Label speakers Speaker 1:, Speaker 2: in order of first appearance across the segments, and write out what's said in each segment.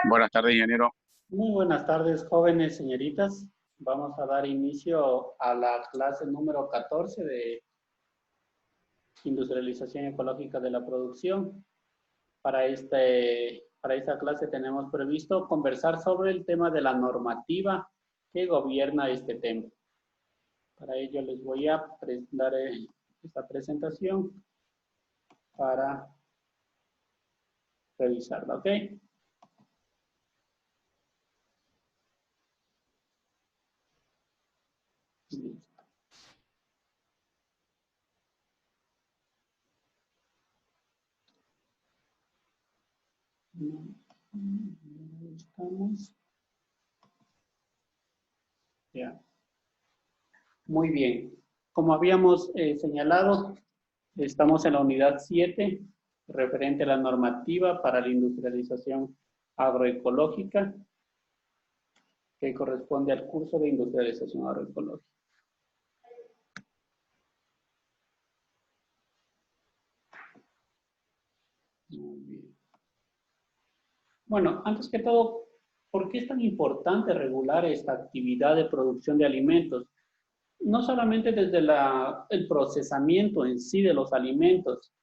Speaker 1: Buenas tardes, ingeniero.
Speaker 2: Muy buenas tardes, jóvenes señoritas. Vamos a dar inicio a la clase número 14 de Industrialización Ecológica de la Producción. Para esta clase tenemos previsto conversar sobre el tema de la normativa que gobierna este tema. Para ello les voy a dar esta presentación para revisarla, ¿ok? Listo. Estamos. Ya. Muy bien. Como habíamos señalado, estamos en la unidad 7, referente a la normativa para la industrialización agroecológica, que corresponde al curso de industrialización agroecológica. Muy bien. Bueno, antes que todo, ¿por qué es tan importante regular esta actividad de producción de alimentos? No solamente desde el procesamiento en sí de los alimentos,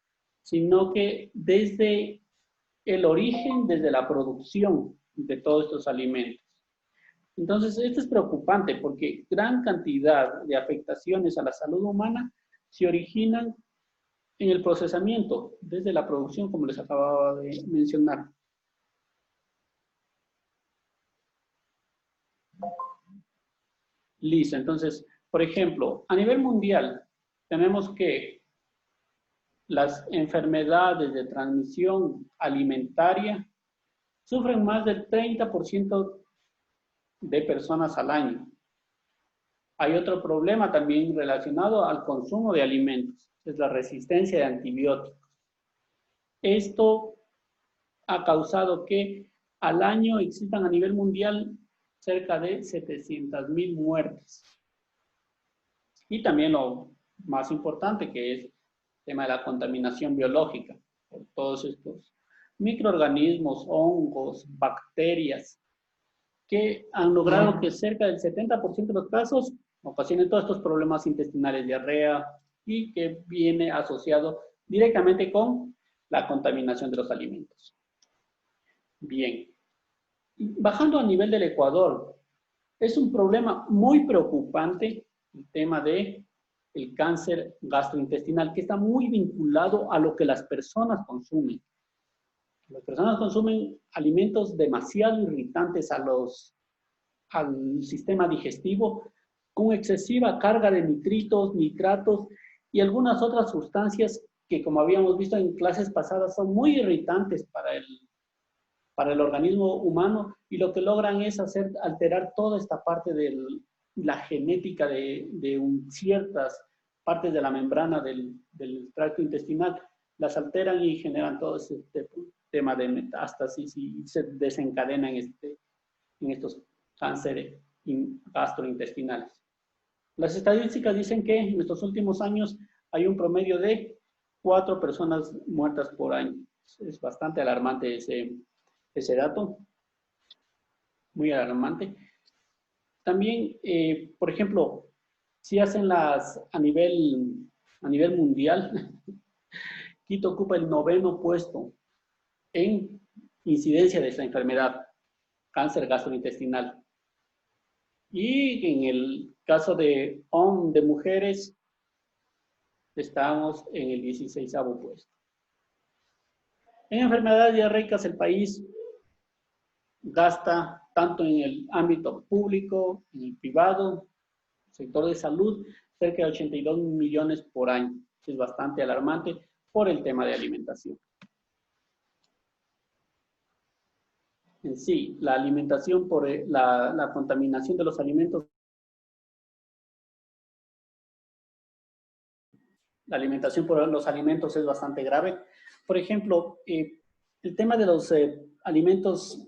Speaker 2: sino que desde el origen, desde la producción de todos estos alimentos. Entonces, esto es preocupante porque gran cantidad de afectaciones a la salud humana se originan en el procesamiento, desde la producción, como les acababa de mencionar. Listo, entonces, por ejemplo, a nivel mundial, tenemos que las enfermedades de transmisión alimentaria sufren más del 30% de personas al año. Hay otro problema también relacionado al consumo de alimentos, es la resistencia de antibióticos. Esto ha causado que al año existan a nivel mundial cerca de 700,000 muertes. Y también lo más importante, que es el tema de la contaminación biológica, por todos estos microorganismos, hongos, bacterias, que han logrado que cerca del 70% de los casos ocasionen todos estos problemas intestinales, diarrea, y que viene asociado directamente con la contaminación de los alimentos. Bien, bajando a nivel del Ecuador, es un problema muy preocupante el tema de el cáncer gastrointestinal, que está muy vinculado a lo que las personas consumen. Las personas consumen alimentos demasiado irritantes al sistema digestivo, con excesiva carga de nitritos, nitratos y algunas otras sustancias que, como habíamos visto en clases pasadas, son muy irritantes para el organismo humano, y lo que logran es alterar toda esta parte de la genética de ciertas partes de la membrana del tracto intestinal, las alteran y generan todo este tema de metástasis y se desencadenan en estos cánceres gastrointestinales. Las estadísticas dicen que en estos últimos años hay un promedio de 4 personas muertas por año. Es bastante alarmante ese dato, muy alarmante. También, por ejemplo, si hacen a nivel mundial, Quito ocupa el 9º puesto en incidencia de esta enfermedad, cáncer gastrointestinal. Y en el caso de mujeres, estamos en el 16º puesto. En enfermedades diarreicas, el país gasta tanto en el ámbito público, en el privado, sector de salud, cerca de 82 millones por año. Es bastante alarmante por el tema de alimentación. En sí, la alimentación por la contaminación de los alimentos. La alimentación por los alimentos es bastante grave. Por ejemplo, el tema de los alimentos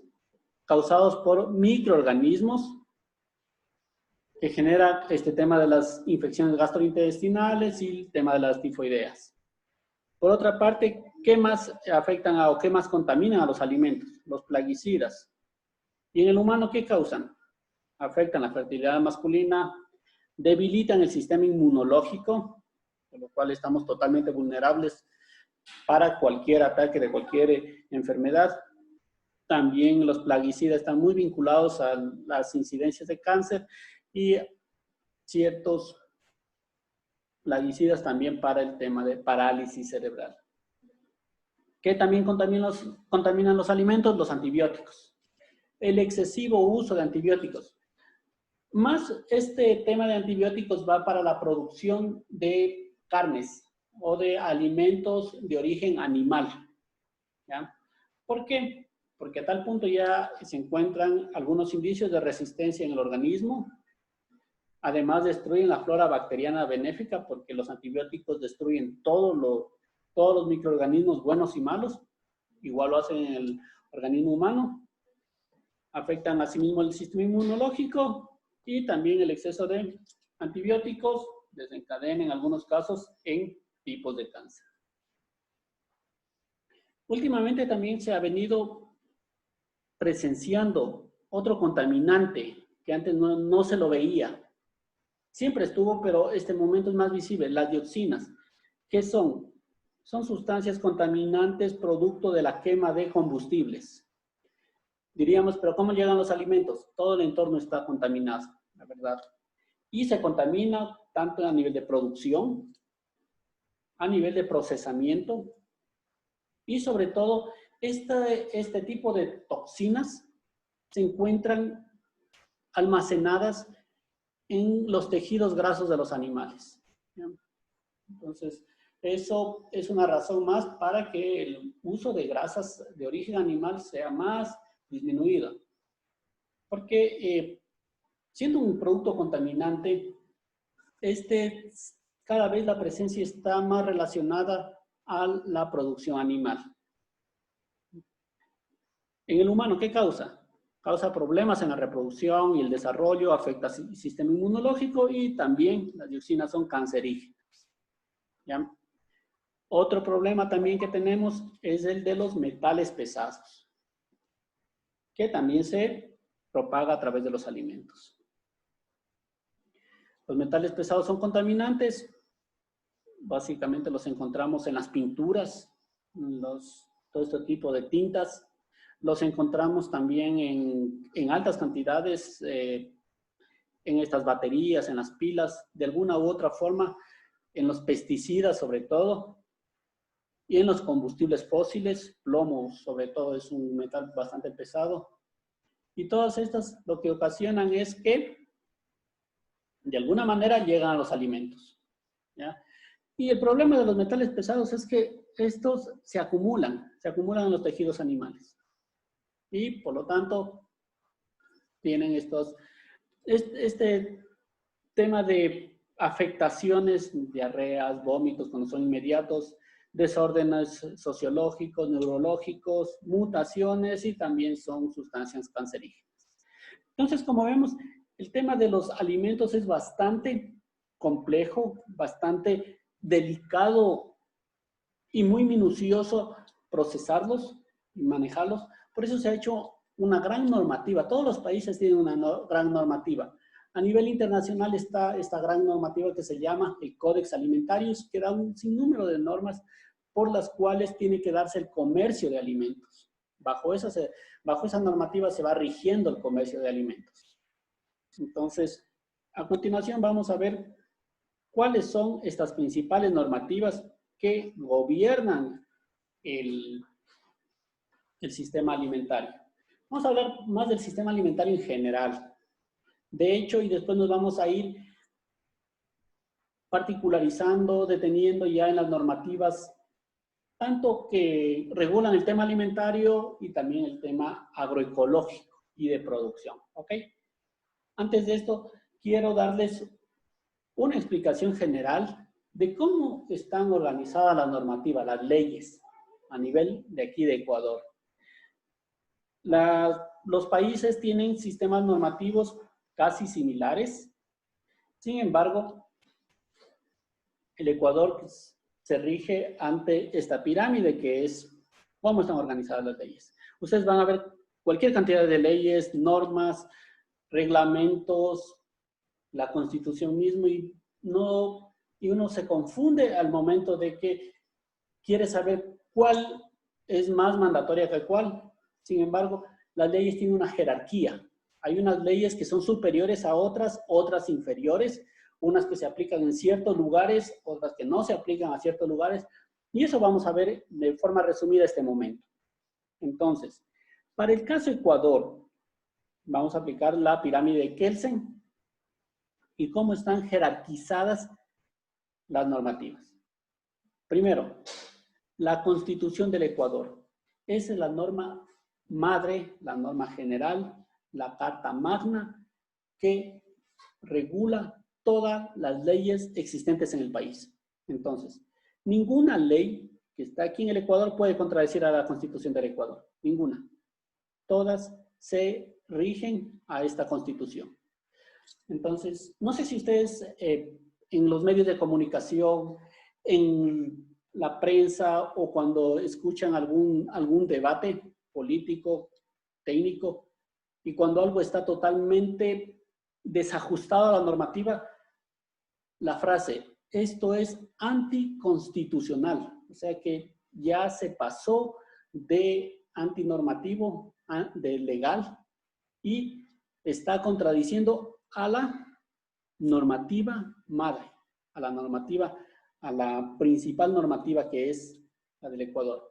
Speaker 2: causados por microorganismos, que genera este tema de las infecciones gastrointestinales y el tema de las tifoideas. Por otra parte, ¿qué más afectan o qué más contaminan a los alimentos? Los plaguicidas. ¿Y en el humano qué causan? Afectan la fertilidad masculina, debilitan el sistema inmunológico, por lo cual estamos totalmente vulnerables para cualquier ataque de cualquier enfermedad. También los plaguicidas están muy vinculados a las incidencias de cáncer y ciertos plaguicidas también para el tema de parálisis cerebral. ¿Qué también contaminan los alimentos? Los antibióticos. El excesivo uso de antibióticos. Más este tema de antibióticos va para la producción de carnes o de alimentos de origen animal. ¿Ya? ¿Por qué? Porque a tal punto ya se encuentran algunos indicios de resistencia en el organismo. Además, destruyen la flora bacteriana benéfica porque los antibióticos destruyen todos los microorganismos buenos y malos. Igual lo hacen en el organismo humano. Afectan asimismo el sistema inmunológico y también el exceso de antibióticos desencadena en algunos casos en tipos de cáncer. Últimamente también se ha venido presenciando otro contaminante que antes no se lo veía. Siempre estuvo, pero este momento es más visible, las dioxinas. ¿Qué son? Son sustancias contaminantes producto de la quema de combustibles. Diríamos, pero ¿cómo llegan los alimentos? Todo el entorno está contaminado, la verdad. Y se contamina tanto a nivel de producción, a nivel de procesamiento, y sobre todo, este tipo de toxinas se encuentran almacenadas en los tejidos grasos de los animales. ¿Ya? Entonces, eso es una razón más para que el uso de grasas de origen animal sea más disminuido. Porque siendo un producto contaminante, cada vez la presencia está más relacionada a la producción animal. En el humano, ¿qué causa? Causa problemas en la reproducción y el desarrollo, afecta el sistema inmunológico y también las dioxinas son cancerígenas. ¿Ya? Otro problema también que tenemos es el de los metales pesados, que también se propaga a través de los alimentos. Los metales pesados son contaminantes, básicamente los encontramos en las pinturas, todo este tipo de tintas. Los encontramos también en altas cantidades en estas baterías, en las pilas, de alguna u otra forma, en los pesticidas sobre todo, y en los combustibles fósiles. Plomo sobre todo es un metal bastante pesado. Y todas estas lo que ocasionan es que de alguna manera llegan a los alimentos. ¿Ya? Y el problema de los metales pesados es que estos se acumulan en los tejidos animales. Y por lo tanto, tienen este tema de afectaciones, diarreas, vómitos cuando son inmediatos, desórdenes sociológicos, neurológicos, mutaciones y también son sustancias cancerígenas. Entonces, como vemos, el tema de los alimentos es bastante complejo, bastante delicado y muy minucioso procesarlos y manejarlos. Por eso se ha hecho una gran normativa. Todos los países tienen una gran normativa. A nivel internacional está esta gran normativa que se llama el Códex Alimentarius, que da un sinnúmero de normas por las cuales tiene que darse el comercio de alimentos. Bajo esa normativa se va rigiendo el comercio de alimentos. Entonces, a continuación vamos a ver cuáles son estas principales normativas que gobiernan el sistema alimentario. Vamos a hablar más del sistema alimentario en general. De hecho, y después nos vamos a ir particularizando, deteniendo ya en las normativas, tanto que regulan el tema alimentario y también el tema agroecológico y de producción. ¿Ok? Antes de esto, quiero darles una explicación general de cómo están organizadas las normativas, las leyes, a nivel de aquí de Ecuador. Los países tienen sistemas normativos casi similares. Sin embargo, el Ecuador se rige ante esta pirámide que es cómo están organizadas las leyes. Ustedes van a ver cualquier cantidad de leyes, normas, reglamentos, la Constitución mismo y uno se confunde al momento de que quiere saber cuál es más mandatoria que cuál. Sin embargo, las leyes tienen una jerarquía. Hay unas leyes que son superiores a otras, otras inferiores, unas que se aplican en ciertos lugares, otras que no se aplican a ciertos lugares. Y eso vamos a ver de forma resumida este momento. Entonces, para el caso Ecuador, vamos a aplicar la pirámide de Kelsen y cómo están jerarquizadas las normativas. Primero, la Constitución del Ecuador. Esa es la norma madre, la norma general, la Carta Magna, que regula todas las leyes existentes en el país. Entonces, ninguna ley que está aquí en el Ecuador puede contradecir a la Constitución del Ecuador. Ninguna. Todas se rigen a esta Constitución. Entonces, no sé si ustedes en los medios de comunicación, en la prensa o cuando escuchan algún debate político, técnico, y cuando algo está totalmente desajustado a la normativa, la frase, esto es anticonstitucional, o sea que ya se pasó de antinormativo, de legal, y está contradiciendo a la normativa madre, a la normativa, a la principal normativa que es la del Ecuador.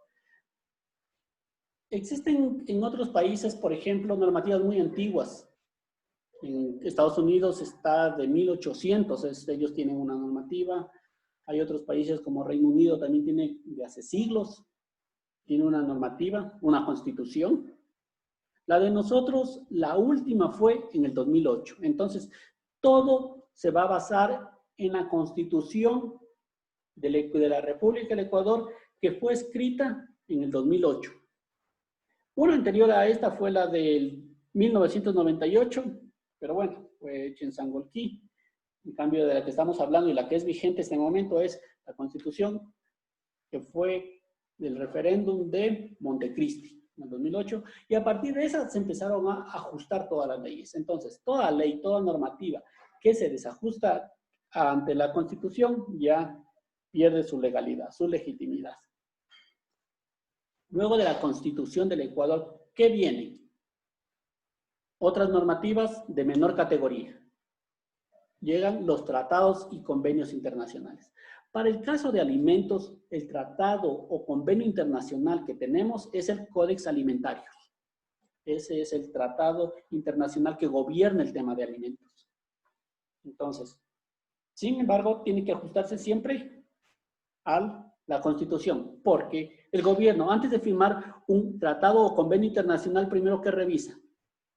Speaker 2: Existen en otros países, por ejemplo, normativas muy antiguas. En Estados Unidos está de 1800, ellos tienen una normativa. Hay otros países como Reino Unido también tiene de hace siglos, tiene una normativa, una constitución. La de nosotros, la última fue en el 2008. Entonces, todo se va a basar en la Constitución de la República del Ecuador, que fue escrita en el 2008. Una anterior a esta fue la del 1998, pero bueno, fue hecha en Sangolquí. En cambio, de la que estamos hablando y la que es vigente en este momento es la Constitución, que fue del referéndum de Montecristi en el 2008, y a partir de esa se empezaron a ajustar todas las leyes. Entonces, toda ley, toda normativa que se desajusta ante la Constitución ya pierde su legalidad, su legitimidad. Luego de la Constitución del Ecuador, ¿qué viene? Otras normativas de menor categoría. Llegan los tratados y convenios internacionales. Para el caso de alimentos, el tratado o convenio internacional que tenemos es el Códex Alimentario. Ese es el tratado internacional que gobierna el tema de alimentos. Entonces, sin embargo, tiene que ajustarse siempre a la Constitución, porque el gobierno, antes de firmar un tratado o convenio internacional, primero que revisa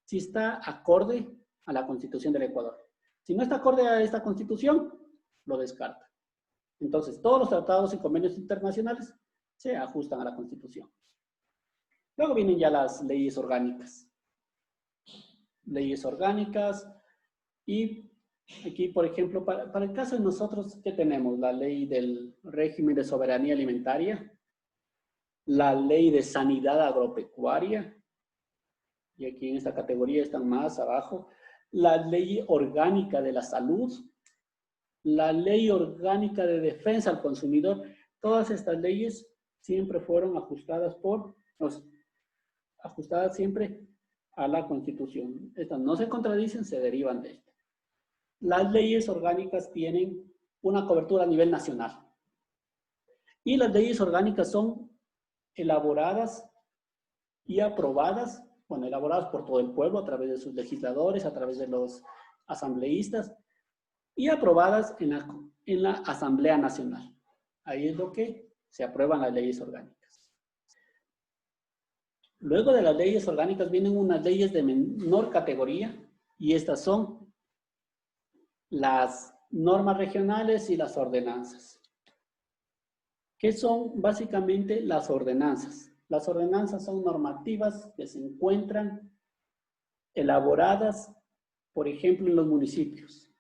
Speaker 2: si está acorde a la Constitución del Ecuador. Si no está acorde a esta Constitución, lo descarta. Entonces, todos los tratados y convenios internacionales se ajustan a la Constitución. Luego vienen ya las leyes orgánicas. Leyes orgánicas y aquí, por ejemplo, para el caso de nosotros, ¿qué tenemos? La ley del régimen de soberanía alimentaria, la ley de sanidad agropecuaria, y aquí en esta categoría están más abajo, la ley orgánica de la salud, la ley orgánica de defensa al consumidor. Todas estas leyes siempre fueron ajustadas ajustadas siempre a la Constitución. Estas no se contradicen, se derivan de esta. Las leyes orgánicas tienen una cobertura a nivel nacional. Y las leyes orgánicas son elaboradas y aprobadas, bueno, elaboradas por todo el pueblo a través de sus legisladores, a través de los asambleístas, y aprobadas en la Asamblea Nacional. Ahí es lo que se aprueban las leyes orgánicas. Luego de las leyes orgánicas vienen unas leyes de menor categoría, y estas son las normas regionales y las ordenanzas. ¿Qué son básicamente las ordenanzas? Las ordenanzas son normativas que se encuentran elaboradas, por ejemplo, en los municipios.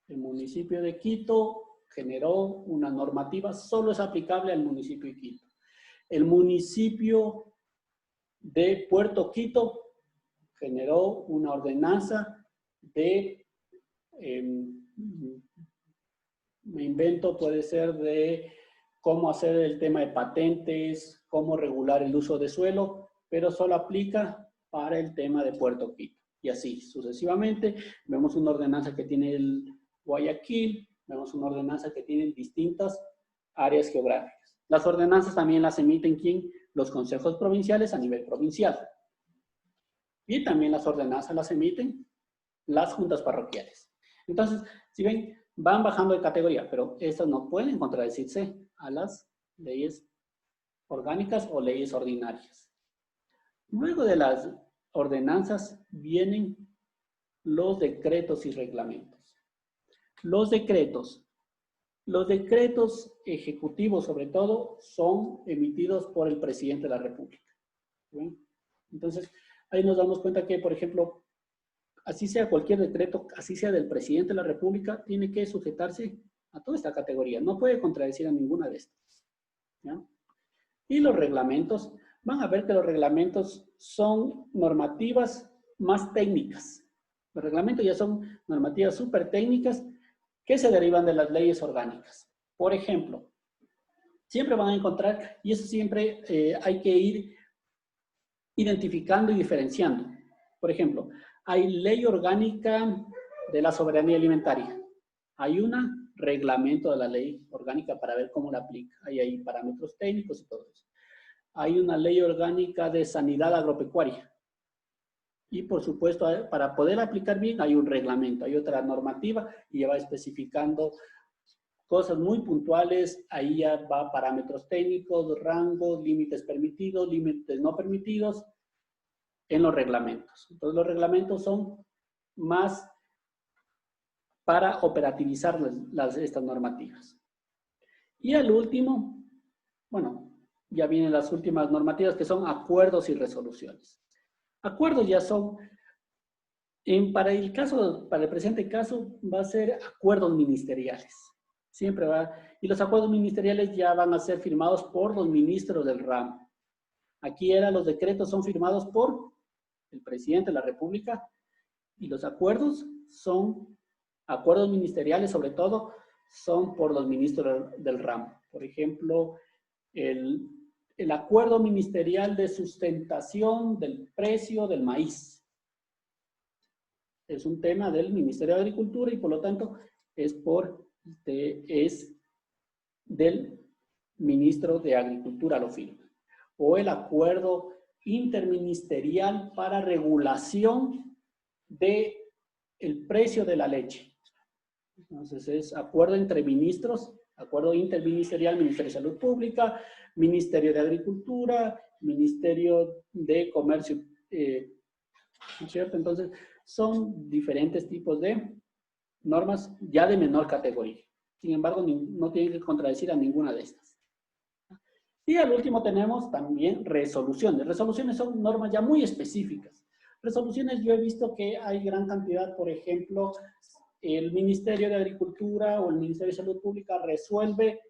Speaker 2: El municipio de Quito generó una normativa, solo es aplicable al municipio de Quito. El municipio de Puerto Quito generó una ordenanza de, me invento, puede ser de cómo hacer el tema de patentes, cómo regular el uso de suelo, pero solo aplica para el tema de Puerto Quito. Y así sucesivamente, vemos una ordenanza que tiene el Guayaquil, vemos una ordenanza que tiene distintas áreas geográficas. Las ordenanzas también las emiten ¿quién? Los consejos provinciales a nivel provincial. Y también las ordenanzas las emiten las juntas parroquiales. Entonces, si ven, van bajando de categoría, pero estas no pueden contradecirse a las leyes orgánicas o leyes ordinarias. Luego de las ordenanzas vienen los decretos y reglamentos. Los decretos ejecutivos, sobre todo, son emitidos por el presidente de la República. ¿Sí? Entonces, ahí nos damos cuenta que, por ejemplo, así sea cualquier decreto, así sea del presidente de la República, tiene que sujetarse a toda esta categoría. No puede contradecir a ninguna de estas. ¿Ya? Y los reglamentos, van a ver que los reglamentos son normativas más técnicas. Los reglamentos ya son normativas súper técnicas que se derivan de las leyes orgánicas. Por ejemplo, siempre van a encontrar, y eso siempre hay que ir identificando y diferenciando. Por ejemplo, hay ley orgánica de la soberanía alimentaria. Hay un reglamento de la ley orgánica para ver cómo la aplica. Ahí hay parámetros técnicos y todo eso. Hay una ley orgánica de sanidad agropecuaria. Y por supuesto, para poder aplicar bien hay un reglamento, hay otra normativa y ya va especificando cosas muy puntuales. Ahí ya va parámetros técnicos, rangos, límites permitidos, límites no permitidos en los reglamentos. Entonces los reglamentos son más para operativizar estas normativas. Y al último, bueno, ya vienen las últimas normativas que son acuerdos y resoluciones. Acuerdos ya son, para el presente caso, va a ser acuerdos ministeriales. Siempre va, y los acuerdos ministeriales ya van a ser firmados por los ministros del ramo. Aquí los decretos son firmados por el presidente de la República y los acuerdos son, acuerdos ministeriales sobre todo, son por los ministros del ramo. Por ejemplo, el acuerdo ministerial de sustentación del precio del maíz. Es un tema del Ministerio de Agricultura y por lo tanto es del ministro de Agricultura lo firma. O el acuerdo interministerial para regulación del precio de la leche. Entonces es acuerdo entre ministros, acuerdo interministerial, Ministerio de Salud Pública, Ministerio de Agricultura, Ministerio de Comercio, ¿no es cierto? Entonces son diferentes tipos de normas ya de menor categoría. Sin embargo, no tienen que contradecir a ninguna de estas. Y al último tenemos también resoluciones. Resoluciones son normas ya muy específicas. Resoluciones yo he visto que hay gran cantidad, por ejemplo, el Ministerio de Agricultura o el Ministerio de Salud Pública resuelve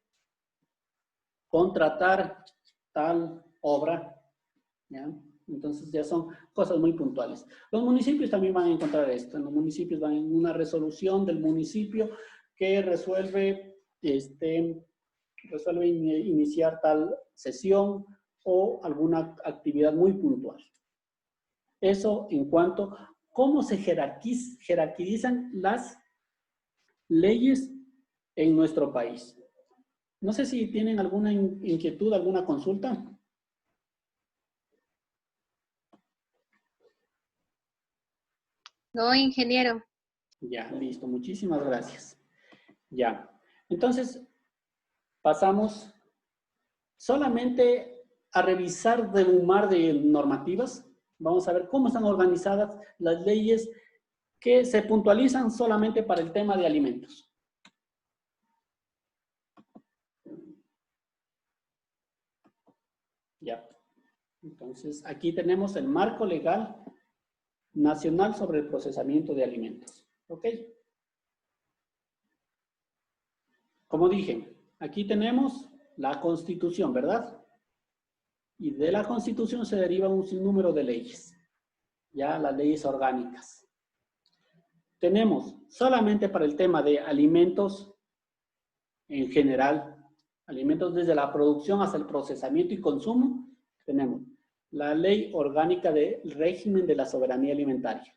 Speaker 2: contratar tal obra, ¿ya? Entonces ya son cosas muy puntuales. Los municipios también van a encontrar esto. En los municipios van en una resolución del municipio que resuelve iniciar tal sesión o alguna actividad muy puntual. Eso en cuanto a cómo se jerarquizan las leyes en nuestro país. No sé si tienen alguna inquietud, alguna consulta.
Speaker 1: No, ingeniero.
Speaker 2: Ya, listo. Muchísimas gracias. Ya. Entonces, pasamos solamente a revisar de un mar de normativas. Vamos a ver cómo están organizadas las leyes que se puntualizan solamente para el tema de alimentos. Ya. Entonces, aquí tenemos el marco legal nacional sobre el procesamiento de alimentos. ¿Ok? Como dije, aquí tenemos la Constitución, ¿verdad? Y de la Constitución se deriva un sinnúmero de leyes, ya las leyes orgánicas. Tenemos solamente para el tema de alimentos en general, alimentos desde la producción hasta el procesamiento y consumo, tenemos la Ley Orgánica del Régimen de la Soberanía Alimentaria.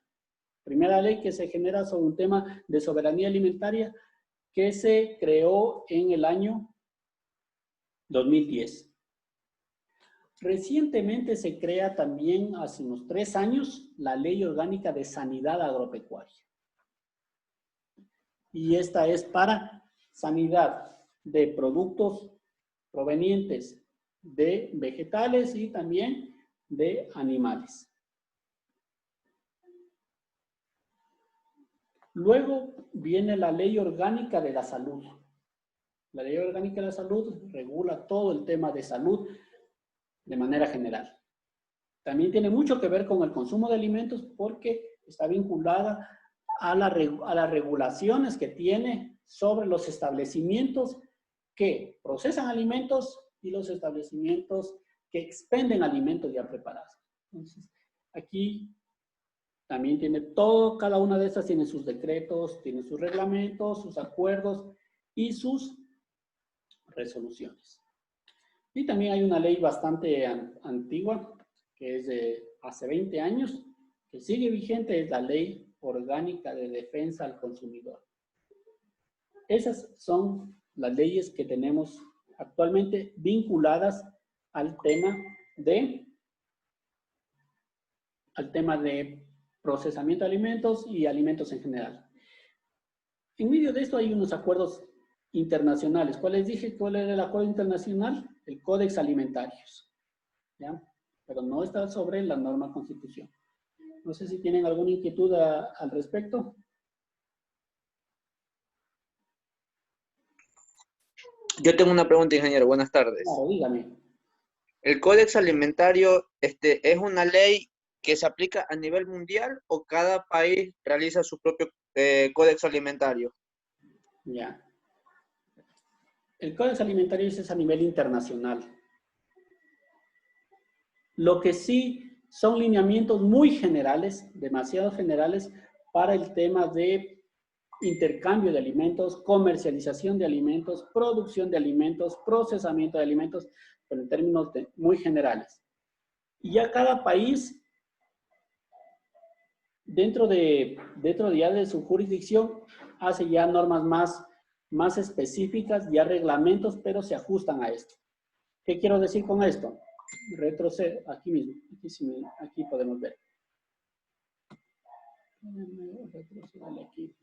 Speaker 2: Primera ley que se genera sobre un tema de soberanía alimentaria que se creó en el año 2010. Recientemente se crea también, hace unos 3 años, la Ley Orgánica de Sanidad Agropecuaria. Y esta es para sanidad de productos provenientes de vegetales y también de animales. Luego viene la Ley Orgánica de la Salud. La Ley Orgánica de la Salud regula todo el tema de salud de manera general. También tiene mucho que ver con el consumo de alimentos porque está vinculada a las regulaciones que tiene sobre los establecimientos que procesan alimentos y los establecimientos que expenden alimentos ya preparados. Entonces, aquí también tiene todo, cada una de estas tiene sus decretos, tiene sus reglamentos, sus acuerdos y sus resoluciones. Y también hay una ley bastante antigua, que es de hace 20 años, que sigue vigente, es la Ley Orgánica de Defensa al Consumidor. Esas son las leyes que tenemos actualmente vinculadas al tema de procesamiento de alimentos y alimentos en general. En medio de esto hay unos acuerdos internacionales. ¿Cuál les dije? ¿Cuál era el acuerdo internacional? El Códex Alimentarios. ¿Ya? Pero no está sobre la norma Constitución. No sé si tienen alguna inquietud al respecto.
Speaker 3: Yo tengo una pregunta, ingeniero. Buenas tardes.
Speaker 2: Claro, dígame.
Speaker 3: ¿El Códex Alimentario es una ley que se aplica a nivel mundial o cada país realiza su propio Códex Alimentario?
Speaker 2: Ya. El Códex Alimentario es a nivel internacional. Lo que sí son lineamientos muy generales, demasiado generales, para el tema de intercambio de alimentos, comercialización de alimentos, producción de alimentos, procesamiento de alimentos, pero en términos muy generales. Y ya cada país, dentro ya de su jurisdicción, hace ya normas más específicas, ya reglamentos, pero se ajustan a esto. ¿Qué quiero decir con esto? Retrocedo, aquí mismo, aquí podemos ver. Retroceder aquí.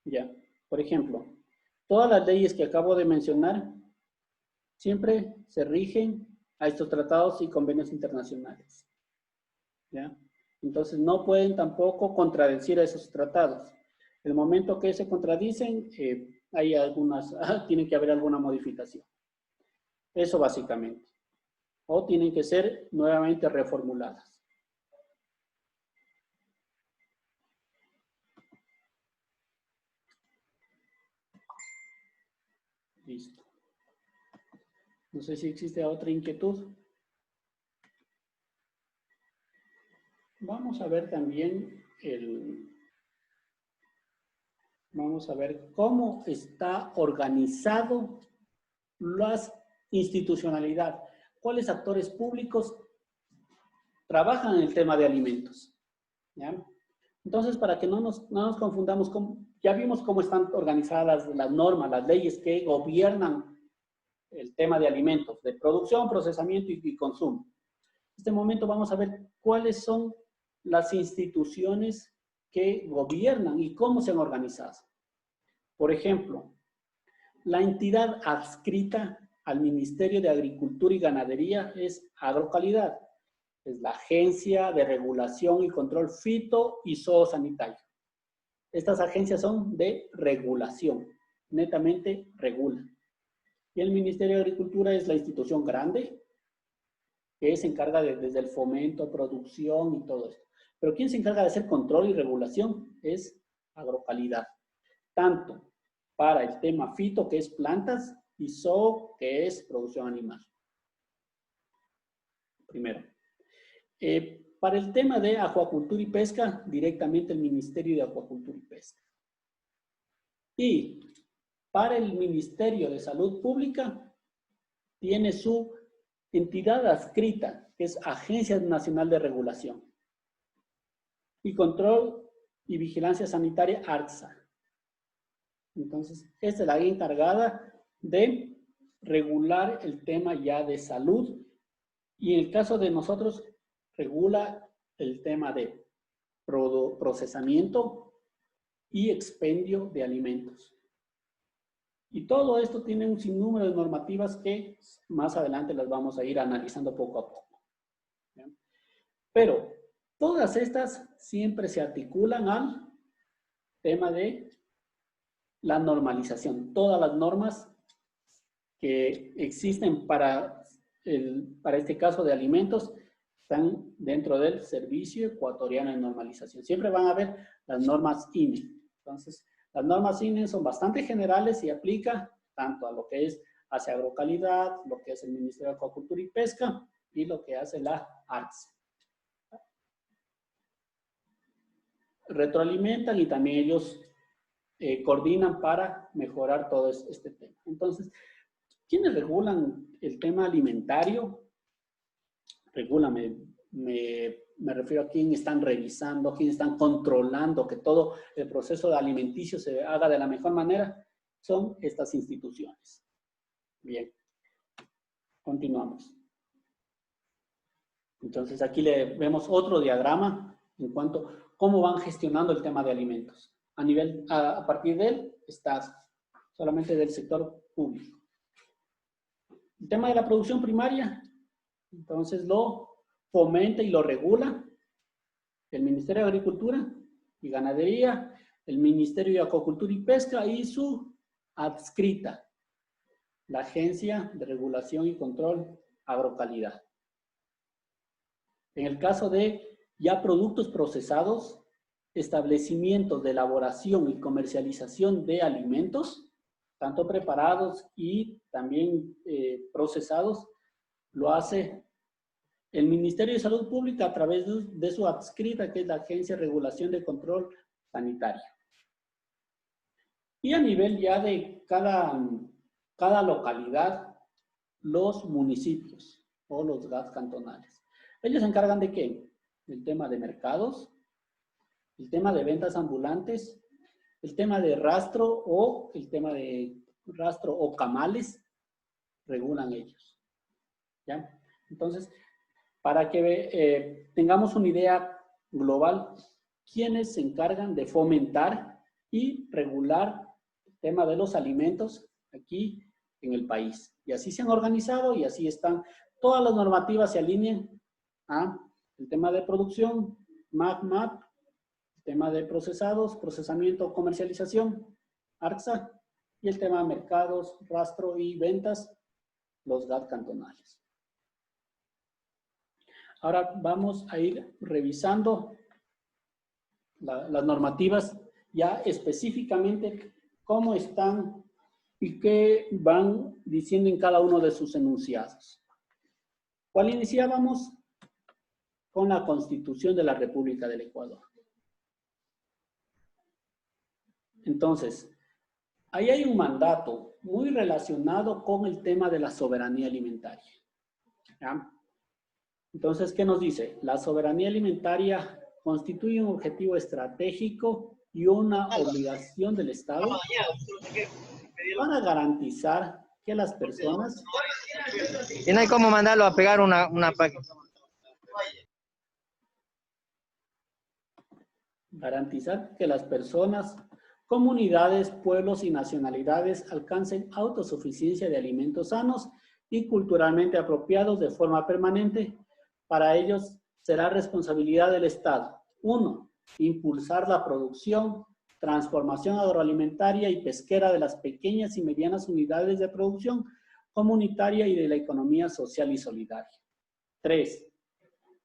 Speaker 2: Ya, por ejemplo, todas las leyes que acabo de mencionar siempre se rigen a estos tratados y convenios internacionales. ¿Ya? Entonces no pueden tampoco contradecir a esos tratados. El momento que se contradicen, hay tiene que haber alguna modificación. Eso básicamente. O tienen que ser nuevamente reformuladas. Listo. No sé si existe otra inquietud. Vamos a ver también vamos a ver cómo está organizado la institucionalidad. ¿Cuáles actores públicos trabajan en el tema de alimentos? ¿Ya? Entonces, para que no nos confundamos, ya vimos cómo están organizadas las normas, las leyes que gobiernan el tema de alimentos, de producción, procesamiento y consumo. En este momento vamos a ver cuáles son las instituciones que gobiernan y cómo se han organizado. Por ejemplo, la entidad adscrita al Ministerio de Agricultura y Ganadería es Agrocalidad. Es la Agencia de Regulación y Control Fito y Zoosanitario. Estas agencias son de regulación, netamente regulan. Y el Ministerio de Agricultura es la institución grande que se encarga desde el fomento, producción y todo esto. Pero quien se encarga de hacer control y regulación es Agrocalidad. Tanto para el tema fito, que es plantas, y zoo, que es producción animal. Primero. Para el tema de acuacultura y pesca, directamente el Ministerio de Acuacultura y Pesca. Y para el Ministerio de Salud Pública, tiene su entidad adscrita, que es Agencia Nacional de Regulación y Control y Vigilancia Sanitaria, ARCSA. Entonces, esta es la encargada de regular el tema ya de salud, y en el caso de nosotros, regula el tema de procesamiento y expendio de alimentos. Y todo esto tiene un sinnúmero de normativas que más adelante las vamos a ir analizando poco a poco. ¿Bien? Pero todas estas siempre se articulan al tema de la normalización. Todas las normas que existen para este caso de alimentos están dentro del Servicio Ecuatoriano de Normalización. Siempre van a haber las normas INE. Entonces, las normas INE son bastante generales y aplica tanto a lo que es hacia agrocalidad, lo que es el Ministerio de Acuacultura y Pesca y lo que hace la ARCSA. Retroalimentan y también ellos coordinan para mejorar todo este tema. Entonces, ¿quiénes regulan el tema alimentario? Regulan, me refiero a quién están revisando, quién están controlando que todo el proceso alimenticio se haga de la mejor manera. Son estas instituciones. Bien, continuamos. Entonces aquí le vemos otro diagrama en cuanto a cómo van gestionando el tema de alimentos. A partir de él está solamente del sector público. El tema de la producción primaria, entonces lo fomenta y lo regula el Ministerio de Agricultura y Ganadería, el Ministerio de Acuacultura y Pesca y su adscrita, la Agencia de Regulación y Control Agrocalidad. En el caso de ya productos procesados, establecimientos de elaboración y comercialización de alimentos, tanto preparados y también procesados, lo hace el Ministerio de Salud Pública a través de su adscrita, que es la Agencia de Regulación de Control Sanitario. Y a nivel ya de cada localidad, los municipios o los GATS cantonales. Ellos se encargan de ¿qué? El tema de mercados, el tema de ventas ambulantes, el tema de rastro o camales, regulan ellos. ¿Ya? Entonces, para que tengamos una idea global, ¿quiénes se encargan de fomentar y regular el tema de los alimentos aquí en el país? Y así se han organizado y así están. Todas las normativas se alinean a el tema de producción, MAP, el tema de procesados, procesamiento, comercialización, ARCSA, y el tema de mercados, rastro y ventas, los GAT cantonales. Ahora vamos a ir revisando las normativas ya específicamente cómo están y qué van diciendo en cada uno de sus enunciados. ¿Cuál iniciábamos? Con la Constitución de la República del Ecuador. Entonces, ahí hay un mandato muy relacionado con el tema de la soberanía alimentaria. ¿Ya? Entonces, ¿qué nos dice? La soberanía alimentaria constituye un objetivo estratégico y una obligación del Estado para garantizar que las personas...
Speaker 4: Y no hay cómo mandarlo a pegar una página.
Speaker 2: Garantizar que las personas, comunidades, pueblos y nacionalidades alcancen autosuficiencia de alimentos sanos y culturalmente apropiados de forma permanente. Para ellos será responsabilidad del Estado. 1. Impulsar la producción, transformación agroalimentaria y pesquera de las pequeñas y medianas unidades de producción comunitaria y de la economía social y solidaria. 3.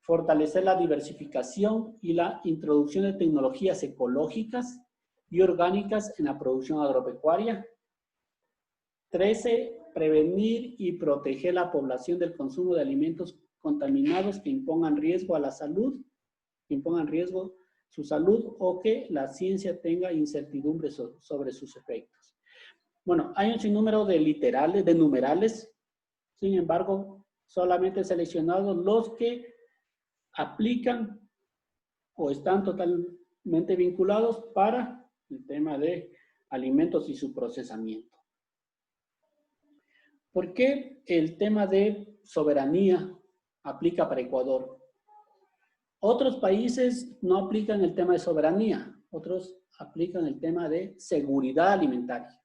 Speaker 2: Fortalecer la diversificación y la introducción de tecnologías ecológicas y orgánicas en la producción agropecuaria. 13, prevenir y proteger la población del consumo de alimentos contaminados que impongan riesgo a la salud, que impongan riesgo su salud o que la ciencia tenga incertidumbre sobre sus efectos. Bueno, hay un sinnúmero de literales, de numerales, sin embargo, solamente he seleccionado los que aplican o están totalmente vinculados para el tema de alimentos y su procesamiento. ¿Por qué el tema de soberanía aplica para Ecuador? Otros países no aplican el tema de soberanía, otros aplican el tema de seguridad alimentaria.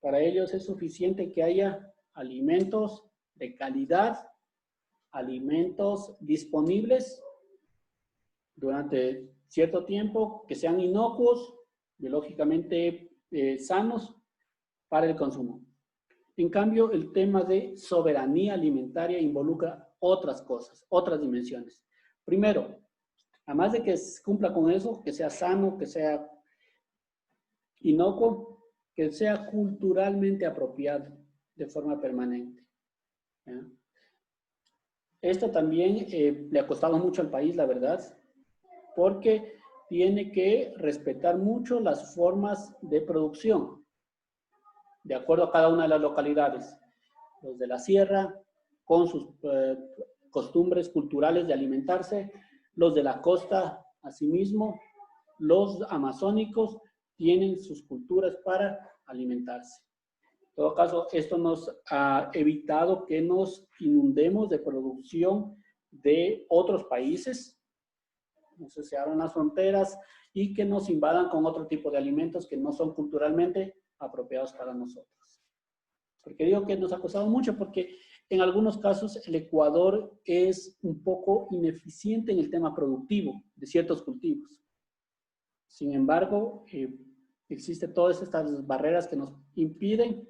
Speaker 2: Para ellos es suficiente que haya alimentos de calidad, alimentos disponibles durante cierto tiempo, que sean inocuos, biológicamente sanos para el consumo. En cambio, el tema de soberanía alimentaria involucra otras cosas, otras dimensiones. Primero, además de que cumpla con eso, que sea sano, que sea inocuo, que sea culturalmente apropiado de forma permanente. ¿Ya? Esto también le ha costado mucho al país, la verdad, porque tiene que respetar mucho las formas de producción, de acuerdo a cada una de las localidades. Los de la sierra, con sus costumbres culturales de alimentarse, los de la costa, asimismo, los amazónicos tienen sus culturas para alimentarse. En todo caso, esto nos ha evitado que nos inundemos de producción de otros países, entonces se abran las fronteras y que nos invadan con otro tipo de alimentos que no son culturalmente apropiados para nosotros. Porque digo que nos ha costado mucho porque en algunos casos el Ecuador es un poco ineficiente en el tema productivo de ciertos cultivos. Sin embargo, existen todas estas barreras que nos impiden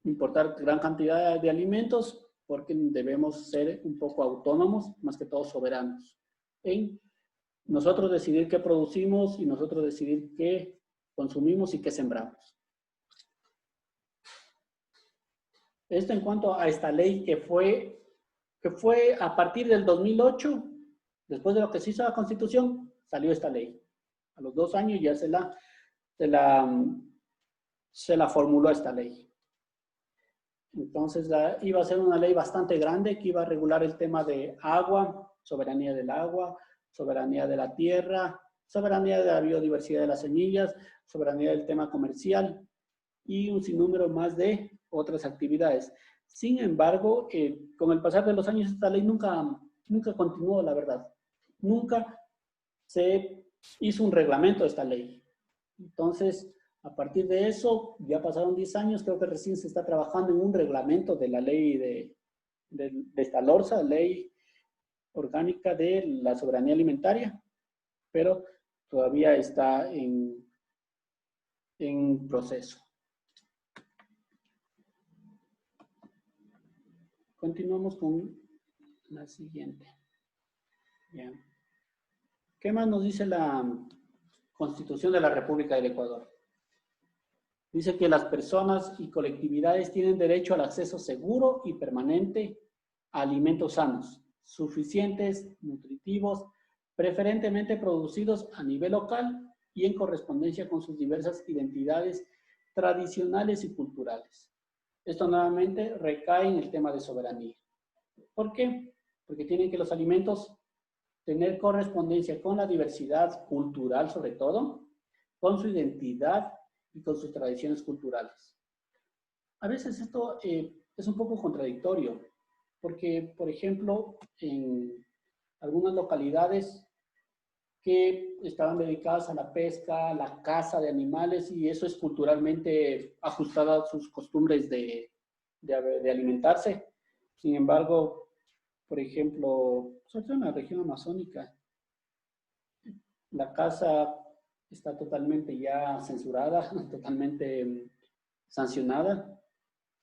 Speaker 2: importar gran cantidad de alimentos porque debemos ser un poco autónomos, más que todo soberanos, en nosotros decidir qué producimos y nosotros decidir qué consumimos y qué sembramos. Esto en cuanto a esta ley que fue a partir del 2008, después de lo que se hizo la Constitución, salió esta ley. A los 2 años ya se la formuló esta ley. Entonces iba a ser una ley bastante grande que iba a regular el tema de agua, soberanía del agua, soberanía de la tierra, soberanía de la biodiversidad de las semillas, soberanía del tema comercial y un sinnúmero más de otras actividades. Sin embargo, con el pasar de los años esta ley nunca continuó, la verdad. Nunca se hizo un reglamento de esta ley. Entonces, a partir de eso, ya pasaron 10 años, creo que recién se está trabajando en un reglamento de la ley de esta LORSA, Ley Orgánica de la Soberanía Alimentaria, pero todavía está en proceso. Continuamos con la siguiente. Bien. ¿Qué más nos dice la Constitución de la República del Ecuador? Dice que las personas y colectividades tienen derecho al acceso seguro y permanente a alimentos sanos, suficientes, nutritivos, preferentemente producidos a nivel local y en correspondencia con sus diversas identidades tradicionales y culturales. Esto nuevamente recae en el tema de soberanía. ¿Por qué? Porque tienen que los alimentos tener correspondencia con la diversidad cultural, sobre todo, con su identidad y con sus tradiciones culturales. A veces esto es un poco contradictorio, porque, por ejemplo, en algunas localidades que estaban dedicadas a la pesca, la caza de animales, y eso es culturalmente ajustado a sus costumbres de alimentarse. Sin embargo, por ejemplo, sobre todo en la región amazónica, la caza está totalmente ya censurada, totalmente sancionada.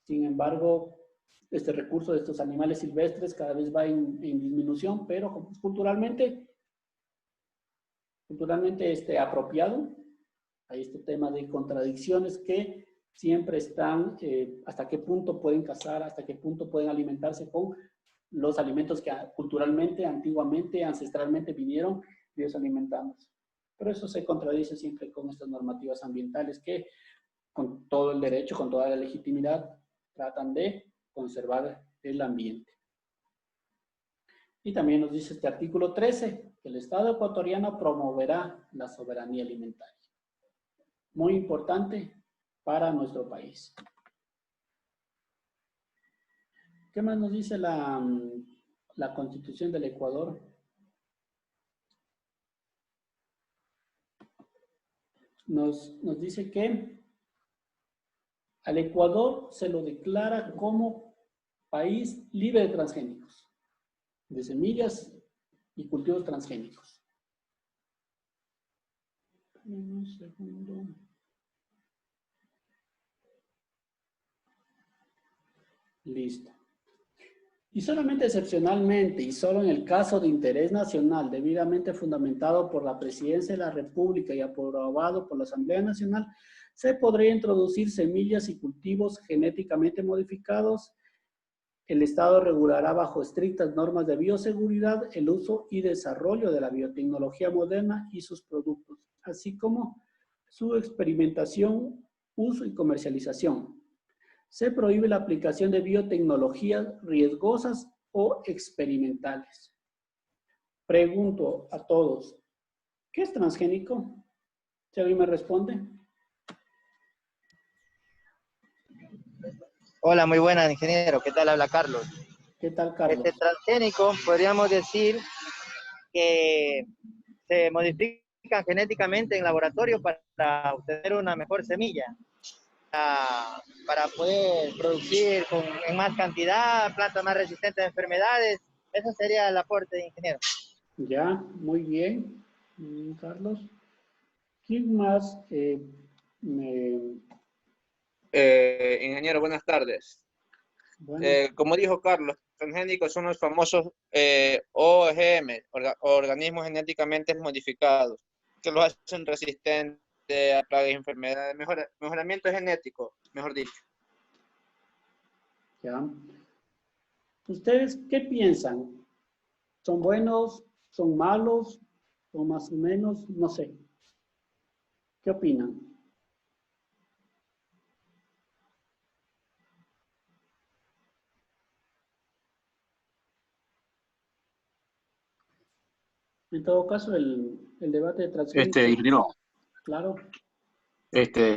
Speaker 2: Sin embargo, este recurso de estos animales silvestres cada vez va en disminución, pero culturalmente apropiado, Hay este tema de contradicciones que siempre están, hasta qué punto pueden cazar, hasta qué punto pueden alimentarse con los alimentos que culturalmente, antiguamente, ancestralmente vinieron ellos alimentándose. Pero eso se contradice siempre con estas normativas ambientales que con todo el derecho, con toda la legitimidad, tratan de conservar el ambiente. Y también nos dice este artículo 13, que el Estado ecuatoriano promoverá la soberanía alimentaria. Muy importante para nuestro país. ¿Qué más nos dice la Constitución del Ecuador? Nos dice que al Ecuador se lo declara como país libre de transgénicos, de semillas y cultivos transgénicos. Un segundo. Listo. Y solamente excepcionalmente y solo en el caso de interés nacional debidamente fundamentado por la Presidencia de la República y aprobado por la Asamblea Nacional, se podría introducir semillas y cultivos genéticamente modificados. El Estado regulará bajo estrictas normas de bioseguridad el uso y desarrollo de la biotecnología moderna y sus productos, así como su experimentación, uso y comercialización. Se prohíbe la aplicación de biotecnologías riesgosas o experimentales. Pregunto a todos, ¿qué es transgénico? ¿Si alguien me responde?
Speaker 4: Hola, muy buenas, ingeniero. ¿Qué tal? Habla Carlos.
Speaker 2: ¿Qué tal, Carlos?
Speaker 4: Transgénico, podríamos decir que se modifican genéticamente en laboratorio para obtener una mejor semilla, para poder producir en más cantidad, plantas más resistentes a enfermedades. Ese sería el aporte, ingeniero.
Speaker 2: Ya, muy bien, Carlos. ¿Quién más?
Speaker 3: Ingeniero, buenas tardes.
Speaker 2: Bueno,
Speaker 3: Como dijo Carlos, transgénicos son los famosos OGM, organismos genéticamente modificados, que los hacen resistentes a plagas y enfermedades, mejoramiento genético, mejor dicho.
Speaker 2: ya. ¿Ustedes qué piensan? ¿Son buenos? ¿Son malos? ¿O más o menos? No sé. ¿Qué opinan? En todo caso, el debate de transgénicos,
Speaker 5: Ingeniero,
Speaker 2: claro,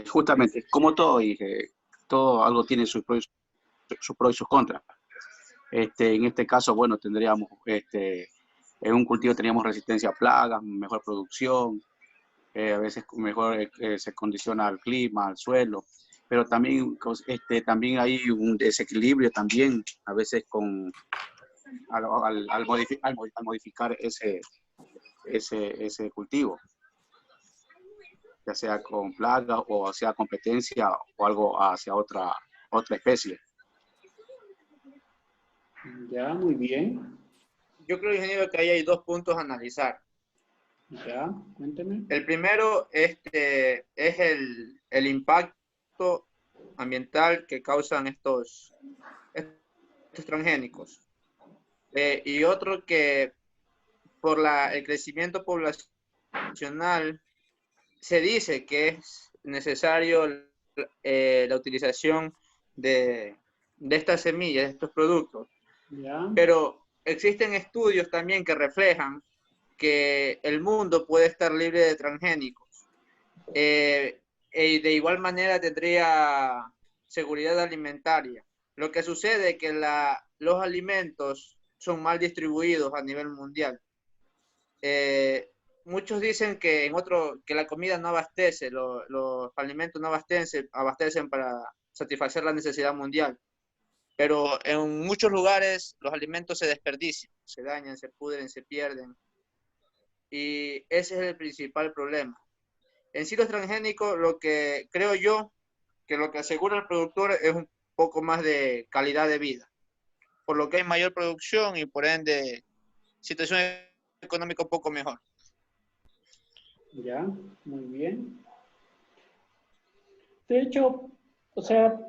Speaker 5: justamente, como todo, y que todo algo tiene sus pros y sus contras. En este caso, bueno, tendríamos, en un cultivo teníamos resistencia a plagas, mejor producción, a veces mejor se condiciona al clima, al suelo, pero también, también hay un desequilibrio también, a veces al modificar ese cultivo, ya sea con plagas o sea competencia o algo hacia otra especie.
Speaker 2: ya, muy bien.
Speaker 3: Yo creo, ingeniero, que ahí hay dos puntos a analizar.
Speaker 2: Ya, cuénteme.
Speaker 3: El primero es el impacto ambiental que causan estos transgénicos. Y otro que por el crecimiento poblacional se dice que es necesario la utilización de estas semillas, de estos productos.
Speaker 2: Ya,
Speaker 3: Pero existen estudios también que reflejan que el mundo puede estar libre de transgénicos. Y de igual manera tendría seguridad alimentaria. Lo que sucede es que los alimentos son mal distribuidos a nivel mundial. Muchos dicen que que la comida no abastece, los alimentos no abastecen para satisfacer la necesidad mundial. Pero en muchos lugares los alimentos se desperdician, se dañan, se pudren, se pierden. Y ese es el principal problema. En sí los transgénicos, lo que creo yo, que lo que asegura el productor es un poco más de calidad de vida, por lo que hay mayor producción y por ende situación económica un poco mejor.
Speaker 2: ya, muy bien. De hecho, o sea,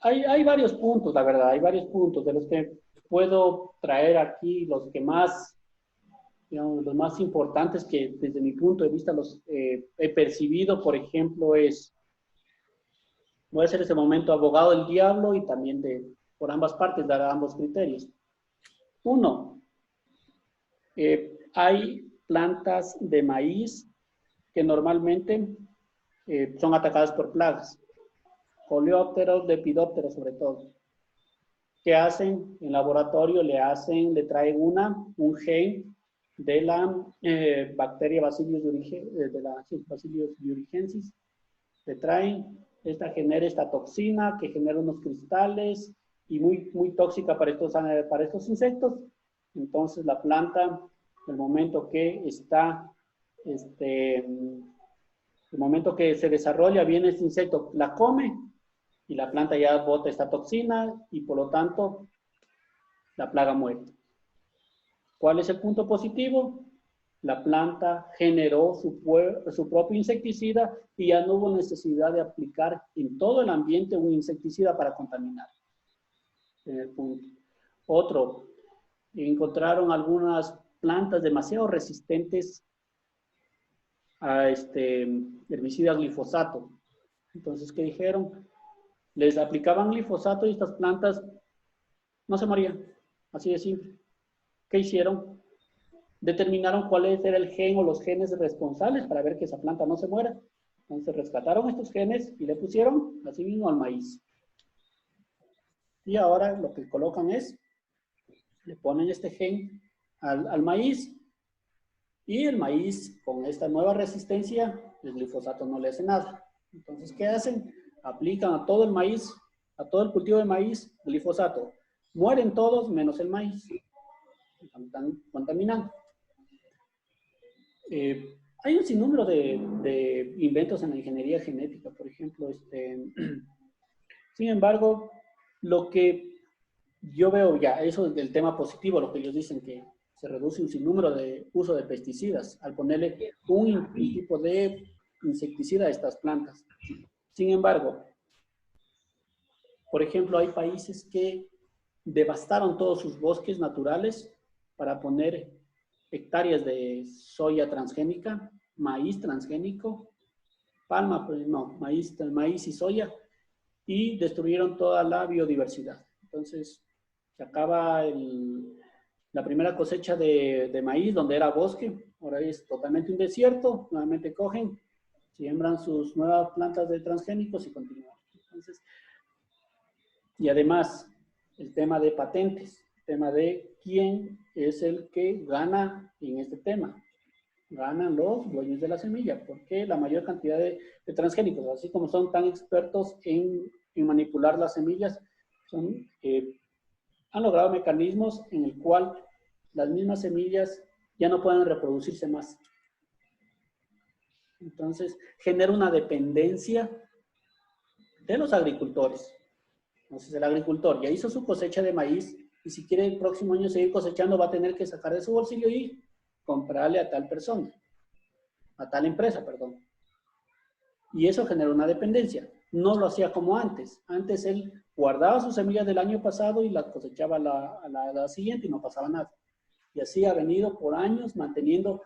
Speaker 2: hay varios puntos, la verdad, hay varios puntos de los que puedo traer aquí, los que más, digamos, los más importantes que desde mi punto de vista los he percibido, por ejemplo, voy a ser en ese momento abogado del diablo y también por ambas partes dar ambos criterios. Uno, hay plantas de maíz que normalmente son atacadas por plagas, coleópteros, lepidópteros sobre todo. ¿Qué hacen? En laboratorio le traen un gen de la bacteria Bacillus thuringiensis, le traen, esta genera esta toxina que genera unos cristales y muy tóxica para estos insectos. Entonces la planta, el momento que el momento que se desarrolla bien este insecto, la come y la planta ya bota esta toxina y por lo tanto la plaga muere. ¿Cuál es el punto positivo? La planta generó su propio insecticida y ya no hubo necesidad de aplicar en todo el ambiente un insecticida para contaminar. Primer punto. Otro, encontraron algunas plantas demasiado resistentes a herbicida glifosato. Entonces, ¿qué dijeron? Les aplicaban glifosato y estas plantas no se morían. Así de simple. ¿Qué hicieron? Determinaron cuál era el gen o los genes responsables para ver que esa planta no se muera. Entonces rescataron estos genes y le pusieron así mismo al maíz. Y ahora lo que colocan es, le ponen este gen al maíz y el maíz con esta nueva resistencia, el glifosato no le hace nada. Entonces, ¿qué hacen? Aplican a todo el maíz, a todo el cultivo de maíz, glifosato. Mueren todos menos el maíz. Están contaminando. Hay un sinnúmero de inventos en la ingeniería genética, por ejemplo. Sin embargo, lo que yo veo ya, eso del tema positivo, lo que ellos dicen que se reduce un sinnúmero de uso de pesticidas al ponerle un tipo de insecticida a estas plantas. Sin embargo, por ejemplo, hay países que devastaron todos sus bosques naturales para poner hectáreas de soya transgénica, maíz transgénico, palma, pues no, maíz y soya, y destruyeron toda la biodiversidad. Entonces, se acaba la primera cosecha de maíz, donde era bosque, ahora es totalmente un desierto, nuevamente cogen, siembran sus nuevas plantas de transgénicos y continúan. Entonces, y además, el tema de patentes, el tema de quién es el que gana en este tema. Ganan los dueños de la semilla, porque la mayor cantidad de transgénicos, así como son tan expertos en manipular las semillas, han logrado mecanismos en el cual las mismas semillas ya no pueden reproducirse más. Entonces, genera una dependencia de los agricultores. Entonces, el agricultor ya hizo su cosecha de maíz y si quiere el próximo año seguir cosechando, va a tener que sacar de su bolsillo y comprarle a tal persona, a tal empresa, perdón. Y eso genera una dependencia. No lo hacía como antes. Antes él guardaba sus semillas del año pasado y las cosechaba a la siguiente y no pasaba nada. Y así ha venido por años manteniendo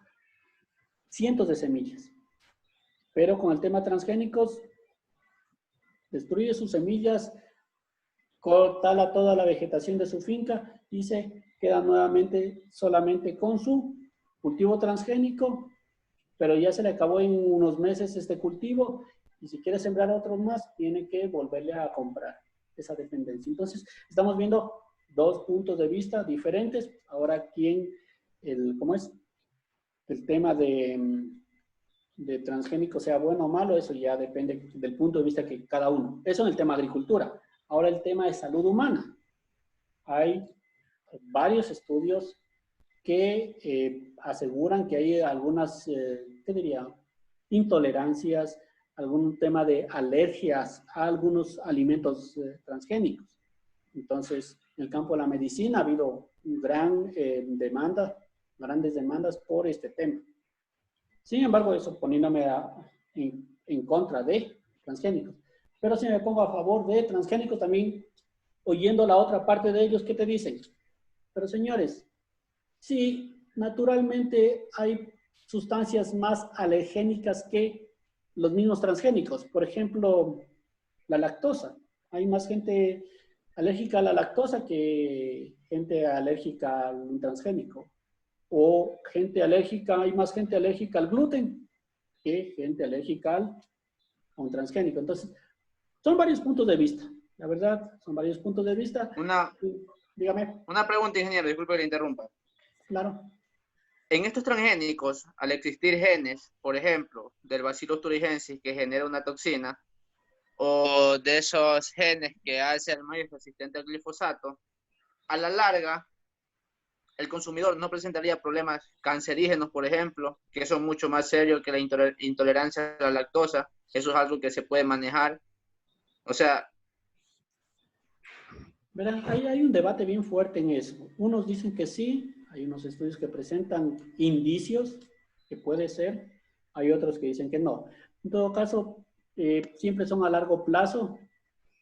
Speaker 2: cientos de semillas. Pero con el tema transgénicos, destruye sus semillas, corta toda la vegetación de su finca y se queda nuevamente solamente con su cultivo transgénico, pero ya se le acabó en unos meses este cultivo y si quiere sembrar otros más, tiene que volverle a comprar esa dependencia. Entonces, estamos viendo dos puntos de vista diferentes. Ahora, ¿cómo es? El tema de transgénico sea bueno o malo, eso ya depende del punto de vista que cada uno. Eso en el tema de agricultura. Ahora el tema de salud humana. Hay varios estudios que aseguran que hay algunas, ¿qué diría? Intolerancias, algún tema de alergias a algunos alimentos transgénicos. Entonces, en el campo de la medicina ha habido grandes demandas por este tema. Sin embargo, eso poniéndome en contra de transgénicos. Pero si me pongo a favor de transgénicos, también oyendo la otra parte de ellos, ¿qué te dicen? Pero señores, sí, naturalmente hay sustancias más alergénicas que los mismos transgénicos. Por ejemplo, la lactosa. Hay más gente alérgica a la lactosa que gente alérgica al transgénico. O gente alérgica, hay más gente alérgica al gluten que gente alérgica a un transgénico. Entonces, son varios puntos de vista. La verdad, son varios puntos de vista. Dígame.
Speaker 3: Una pregunta, ingeniero, disculpe que le interrumpa.
Speaker 2: Claro.
Speaker 3: En estos transgénicos, al existir genes, por ejemplo, del Bacillus thuringiensis que genera una toxina, o de esos genes que hace al maíz resistente al glifosato, a la larga, el consumidor no presentaría problemas cancerígenos, por ejemplo, que son mucho más serios que la intolerancia a la lactosa. Eso es algo que se puede manejar. O sea...
Speaker 2: Verán, hay un debate bien fuerte en eso. Unos dicen que sí, hay unos estudios que presentan indicios que puede ser, hay otros que dicen que no. En todo caso, siempre son a largo plazo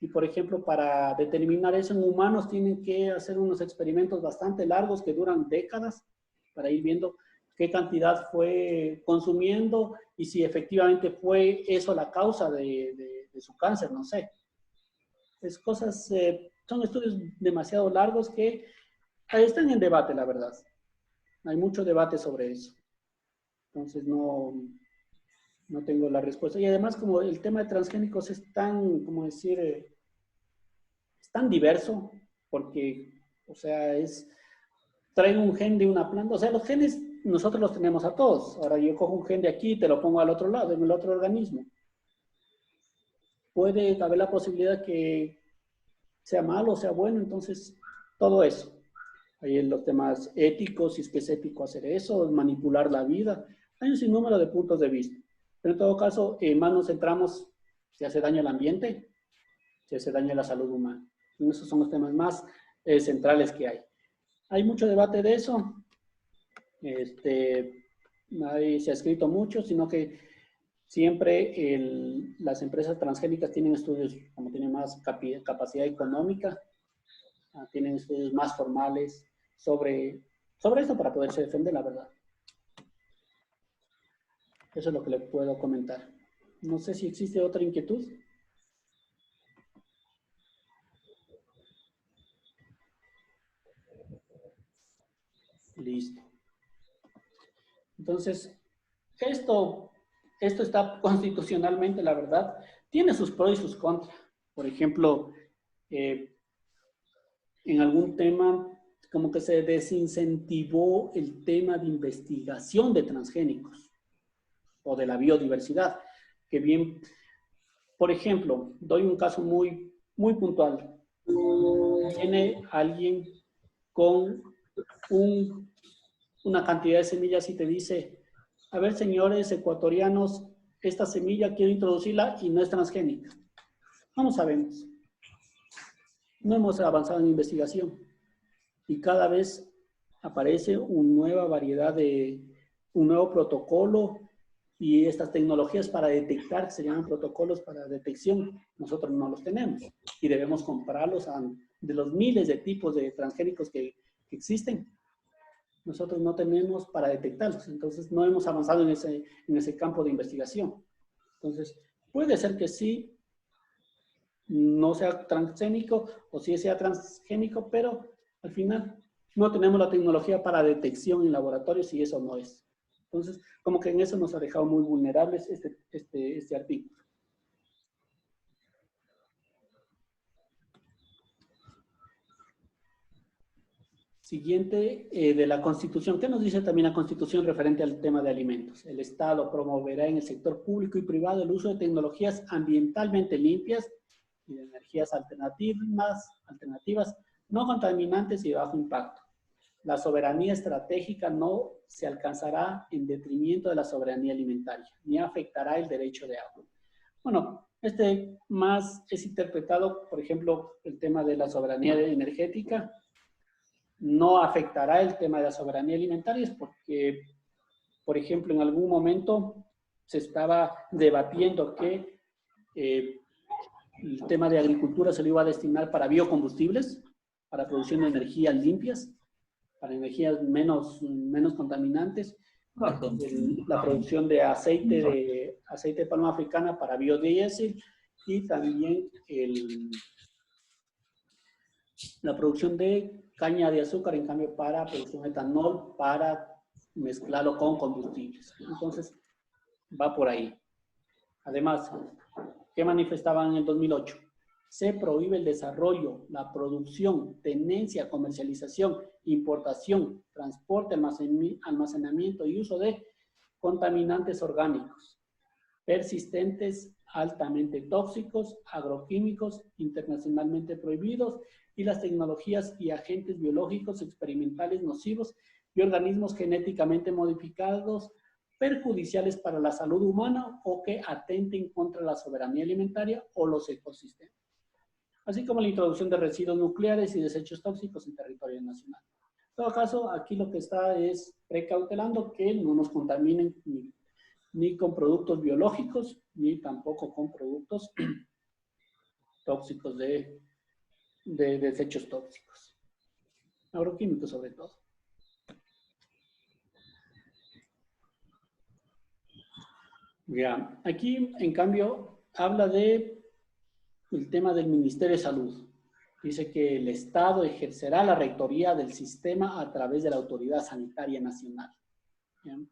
Speaker 2: y, por ejemplo, para determinar eso en humanos tienen que hacer unos experimentos bastante largos que duran décadas para ir viendo qué cantidad fue consumiendo y si efectivamente fue eso la causa de su cáncer, no sé. Es cosas... son estudios demasiado largos que están en debate, la verdad. Hay mucho debate sobre eso. Entonces, no tengo la respuesta. Y además, como el tema de transgénicos es tan, como decir, es tan diverso, porque, o sea, traen un gen de una planta. O sea, los genes nosotros los tenemos a todos. Ahora yo cojo un gen de aquí y te lo pongo al otro lado, en el otro organismo. Puede haber la posibilidad que sea malo, sea bueno, entonces todo eso. Hay los temas éticos, si es que es ético hacer eso, manipular la vida. Hay un sinnúmero de puntos de vista. Pero en todo caso, más nos centramos si hace daño al ambiente, si hace daño a la salud humana. Y esos son los temas más centrales que hay. Hay mucho debate de eso. Nadie se ha escrito mucho, sino que siempre las empresas transgénicas tienen estudios, como tienen más capacidad económica, tienen estudios más formales sobre esto para poderse defender, la verdad. Eso es lo que le puedo comentar. No sé si existe otra inquietud. Listo. Entonces, esto está constitucionalmente, la verdad, tiene sus pros y sus contras. Por ejemplo, en algún tema, como que se desincentivó el tema de investigación de transgénicos o de la biodiversidad. Que bien, por ejemplo, doy un caso muy, muy puntual. Viene alguien con una cantidad de semillas y te dice, a ver, señores ecuatorianos, esta semilla quiero introducirla y no es transgénica. No lo sabemos. No hemos avanzado en investigación. Y cada vez aparece una nueva variedad un nuevo protocolo y estas tecnologías para detectar, se llaman protocolos para detección, nosotros no los tenemos y debemos comprarlos de los miles de tipos de transgénicos que existen. Nosotros no tenemos para detectarlos, entonces no hemos avanzado en ese campo de investigación. Entonces, puede ser que sí, no sea transgénico o sí sea transgénico, pero al final no tenemos la tecnología para detección en laboratorios y eso no es. Entonces, como que en eso nos ha dejado muy vulnerables este artículo. Siguiente, de la Constitución. ¿Qué nos dice también la Constitución referente al tema de alimentos? El Estado promoverá en el sector público y privado el uso de tecnologías ambientalmente limpias y de energías alternativas no contaminantes y de bajo impacto. La soberanía estratégica no se alcanzará en detrimento de la soberanía alimentaria, ni afectará el derecho de agua. Bueno, más es interpretado, por ejemplo, el tema de la soberanía energética, no afectará el tema de la soberanía alimentaria, es porque, por ejemplo, en algún momento se estaba debatiendo que el tema de agricultura se lo iba a destinar para biocombustibles, para producción de energías limpias, para energías menos contaminantes, la producción de aceite de palma africana para biodiesel y también la producción de caña de azúcar, en cambio, para producción de etanol, para mezclarlo con combustibles. Entonces, va por ahí. Además, ¿qué manifestaban en el 2008? Se prohíbe el desarrollo, la producción, tenencia, comercialización, importación, transporte, almacenamiento y uso de contaminantes orgánicos, persistentes, altamente tóxicos, agroquímicos, internacionalmente prohibidos, y las tecnologías y agentes biológicos experimentales nocivos y organismos genéticamente modificados perjudiciales para la salud humana o que atenten contra la soberanía alimentaria o los ecosistemas, así como la introducción de residuos nucleares y desechos tóxicos en territorio nacional. En todo caso, aquí lo que está es precautelando que no nos contaminen ni con productos biológicos, ni tampoco con productos tóxicos de desechos tóxicos, agroquímicos sobre todo. Ya, aquí en cambio habla de el tema del Ministerio de Salud. Dice que el Estado ejercerá la rectoría del sistema a través de la Autoridad Sanitaria Nacional. ¿Bien?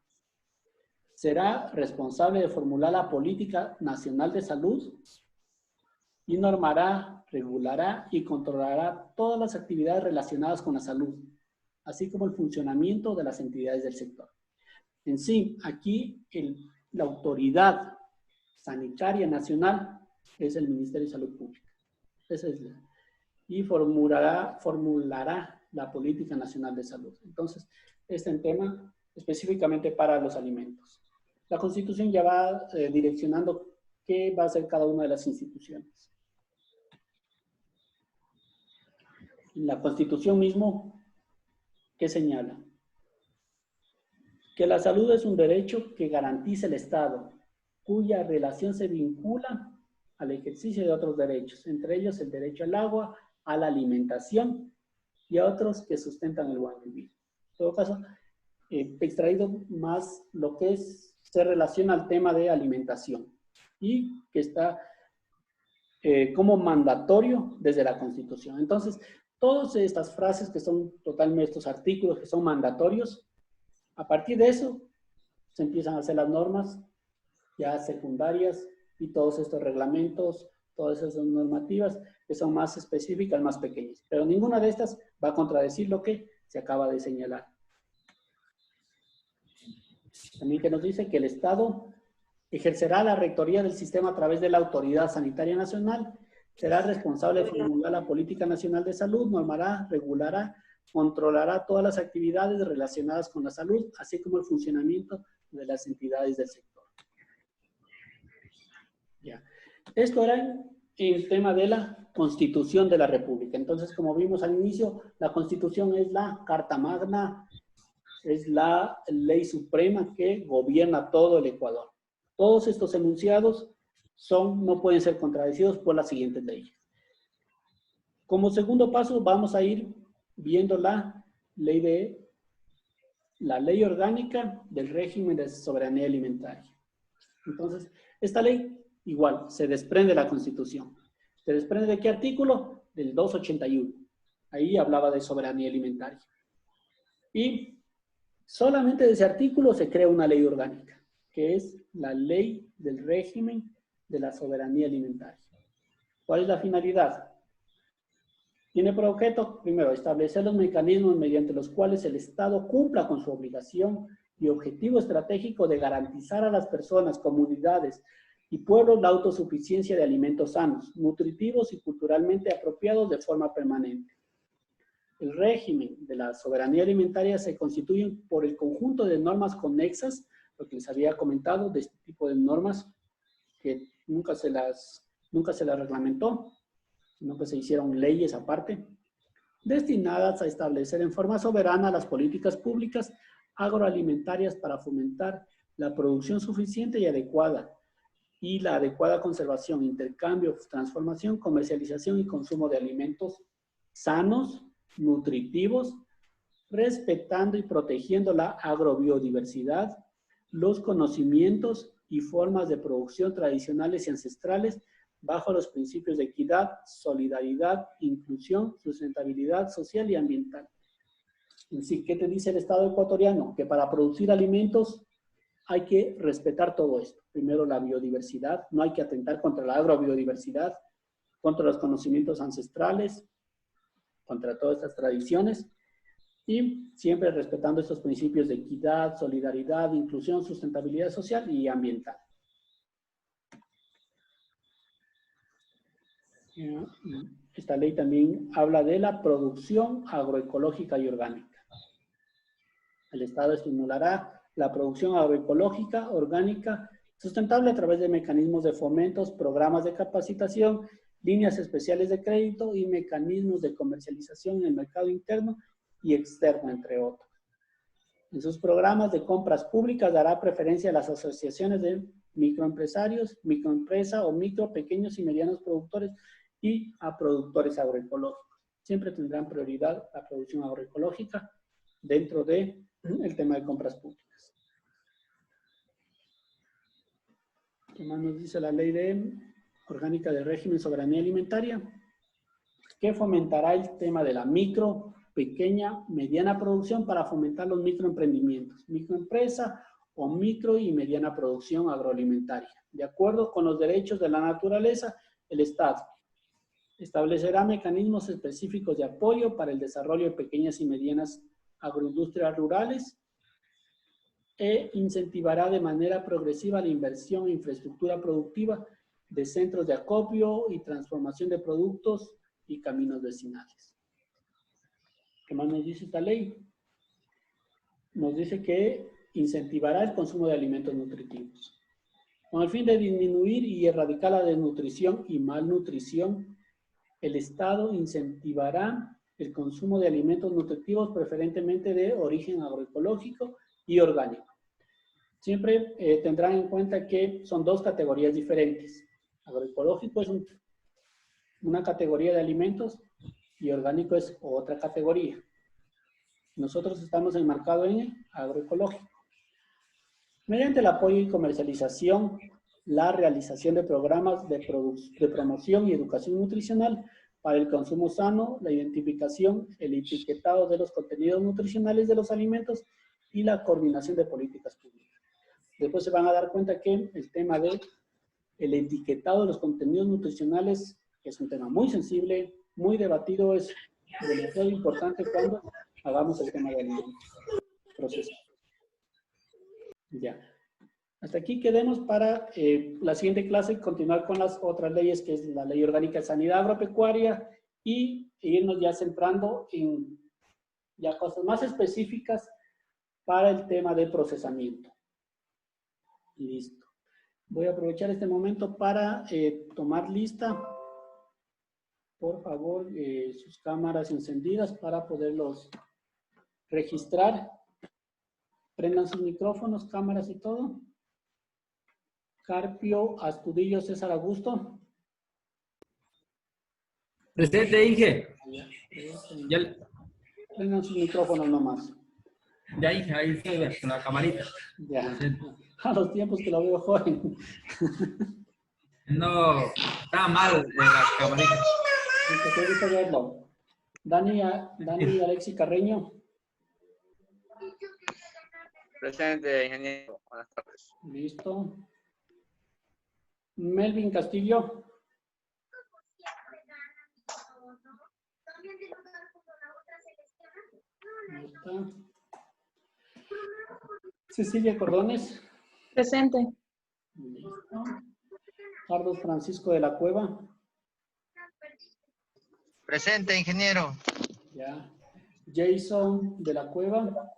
Speaker 2: Será responsable de formular la política nacional de salud y normará, regulará y controlará todas las actividades relacionadas con la salud, así como el funcionamiento de las entidades del sector. En sí, aquí la Autoridad Sanitaria Nacional es el Ministerio de Salud Pública. Y formulará la Política Nacional de Salud. Entonces, este es un tema específicamente para los alimentos. La Constitución ya va direccionando qué va a hacer cada una de las instituciones. La Constitución mismo, ¿qué señala? Que la salud es un derecho que garantiza el Estado, cuya relación se vincula al ejercicio de otros derechos, entre ellos el derecho al agua, a la alimentación y a otros que sustentan el buen vivir. En todo caso, he extraído más lo que se relaciona al tema de alimentación y que está como mandatorio desde la Constitución. Entonces, todas estas frases que son totalmente, estos artículos que son mandatorios, a partir de eso se empiezan a hacer las normas ya secundarias y todos estos reglamentos, todas esas normativas que son más específicas, más pequeñas. Pero ninguna de estas va a contradecir lo que se acaba de señalar. También que nos dice que el Estado ejercerá la rectoría del sistema a través de la Autoridad Sanitaria Nacional, será responsable de formular la Política Nacional de Salud, normará, regulará, controlará todas las actividades relacionadas con la salud, así como el funcionamiento de las entidades del sector. Ya. Esto era el tema de la Constitución de la República. Entonces, como vimos al inicio, la Constitución es la Carta Magna, es la ley suprema que gobierna todo el Ecuador. Todos estos enunciados no pueden ser contradecidos por las siguientes leyes. Como segundo paso, vamos a ir viendo la ley orgánica del régimen de soberanía alimentaria. Entonces, esta ley igual se desprende de la Constitución. ¿Se desprende de qué artículo? Del 281. Ahí hablaba de soberanía alimentaria. Y solamente de ese artículo se crea una ley orgánica, que es la ley del régimen de la soberanía alimentaria. ¿Cuál es la finalidad? Tiene por objeto, primero, establecer los mecanismos mediante los cuales el Estado cumpla con su obligación y objetivo estratégico de garantizar a las personas, comunidades y pueblos la autosuficiencia de alimentos sanos, nutritivos y culturalmente apropiados de forma permanente. El régimen de la soberanía alimentaria se constituye por el conjunto de normas conexas, lo que les había comentado, de este tipo de normas que nunca se las reglamentó, sino que se hicieron leyes aparte, destinadas a establecer en forma soberana las políticas públicas agroalimentarias para fomentar la producción suficiente y adecuada y la adecuada conservación, intercambio, transformación, comercialización y consumo de alimentos sanos, nutritivos, respetando y protegiendo la agrobiodiversidad, los conocimientos y formas de producción tradicionales y ancestrales bajo los principios de equidad, solidaridad, inclusión, sustentabilidad social y ambiental. En sí, ¿qué te dice el Estado ecuatoriano? Que para producir alimentos hay que respetar todo esto. Primero, la biodiversidad. No hay que atentar contra la agrobiodiversidad, contra los conocimientos ancestrales, contra todas estas tradiciones. Y siempre respetando estos principios de equidad, solidaridad, inclusión, sustentabilidad social y ambiental. Esta ley también habla de la producción agroecológica y orgánica. El Estado estimulará la producción agroecológica, orgánica, sustentable a través de mecanismos de fomentos, programas de capacitación, líneas especiales de crédito y mecanismos de comercialización en el mercado interno y externo, entre otros. En sus programas de compras públicas dará preferencia a las asociaciones de microempresarios, microempresa o micro, pequeños y medianos productores y a productores agroecológicos. Siempre tendrán prioridad la producción agroecológica dentro del tema de compras públicas. ¿Qué más nos dice la ley orgánica de régimen soberanía alimentaria? Que fomentará el tema de la micro, pequeña, mediana producción para fomentar los microemprendimientos, microempresa o micro y mediana producción agroalimentaria. De acuerdo con los derechos de la naturaleza, el Estado establecerá mecanismos específicos de apoyo para el desarrollo de pequeñas y medianas agroindustrias rurales e incentivará de manera progresiva la inversión en infraestructura productiva de centros de acopio y transformación de productos y caminos vecinales. ¿Qué más nos dice esta ley? Nos dice que incentivará el consumo de alimentos nutritivos. Con el fin de disminuir y erradicar la desnutrición y malnutrición, el Estado incentivará el consumo de alimentos nutritivos preferentemente de origen agroecológico y orgánico. Siempre tendrán en cuenta que son dos categorías diferentes. Agroecológico es una categoría de alimentos y orgánico es otra categoría. Nosotros estamos enmarcados en el agroecológico. Mediante el apoyo y comercialización, la realización de programas de promoción y educación nutricional para el consumo sano, la identificación, el etiquetado de los contenidos nutricionales de los alimentos y la coordinación de políticas públicas. Después se van a dar cuenta que el tema del etiquetado de los contenidos nutricionales es un tema muy sensible, muy debatido, es demasiado importante cuando hagamos el tema del proceso. Ya. Hasta aquí quedemos para la siguiente clase, continuar con las otras leyes, que es la Ley Orgánica de Sanidad Agropecuaria, y irnos ya centrando en ya cosas más específicas para el tema de procesamiento. Listo. Voy a aprovechar este momento para tomar lista, por favor, sus cámaras encendidas para poderlos registrar. Prendan sus micrófonos, cámaras y todo. Carpio, Astudillo, César Augusto.
Speaker 6: Presente, Inge. Ya,
Speaker 2: Prendan sus micrófonos nomás.
Speaker 6: ya Inge, ahí estoy con la camarita.
Speaker 2: Ya. A los tiempos que lo veo joven.
Speaker 6: No, está mal la camarita.
Speaker 2: Qué gusto verlo. Dani Alexi Carreño.
Speaker 3: Presente, ingeniero. Buenas tardes.
Speaker 2: Listo. Melvin Castillo. Ahí está. Cecilia Cordones.
Speaker 1: Presente.
Speaker 2: Listo. Carlos Francisco de la Cueva.
Speaker 4: Presente, ingeniero.
Speaker 2: Ya. Jason de la Cueva.